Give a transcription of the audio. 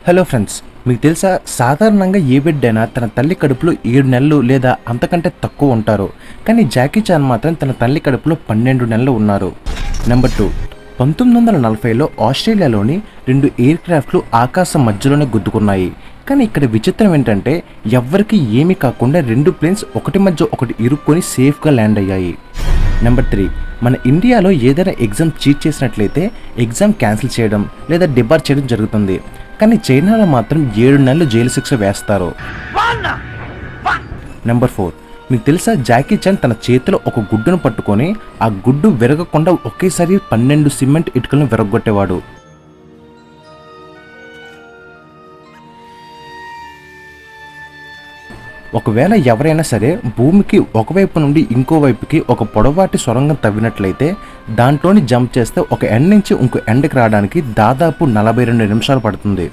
Hello friends, మీకు తెలుసా సాధారణంగా ఏ బిడ్డైనా తన తల్లి కడుపులో 7 నెలలు లేదా అంతకంటే తక్కువ ఉంటారు. కానీ జాకీ చాన్ మాత్రం తన తల్లి కడుపులో 12 నెలలు ఉన్నారు. నెంబర్ 2, 1940లో ఆస్ట్రేలియాలోని 2 ఎయిర్ క్రాఫ్ట్లు ఆకాశం మధ్యలోనే గుద్దుకున్నాయి. కానీ ఇక్కడ విచిత్రం ఏంటంటే ఎవ్వరికీ ఏమీ కాకుండా 2 ప్లేన్స్ ఒకటి మధ్య ఒకటి ఇరుక్కొని సేఫ్గా ల్యాండ్ అయ్యాయి. నెంబర్ 3, మన ఇండియాలో ఏదైనా ఎగ్జామ్ చీట్ చేసినట్లయితే ఎగ్జామ్ క్యాన్సిల్ చేయడం లేదా డిబార్ చేయడం జరుగుతుంది. కానీ చైనాలో మాత్రం 7 నెలలు జైలు శిక్ష వేస్తారు. నెంబర్ 4, మీకు తెలుసా జాకీ చాన్ తన చేతిలో ఒక గుడ్డును పట్టుకొని ఆ గుడ్డు విరగకుండా ఒకేసారి 12 సిమెంట్ ఇటుకలను విరగొట్టేవాడు. ఒకవేళ ఎవరైనా సరే భూమికి ఒకవైపు నుండి ఇంకో వైపుకి ఒక పొడవాటి సొరంగం తవ్వినట్లయితే దాంట్లోని జంప్ చేస్తే ఒక ఎండ్ నుంచి ఇంకో ఎండ్కి రావడానికి దాదాపు 42 నిమిషాలు పడుతుంది.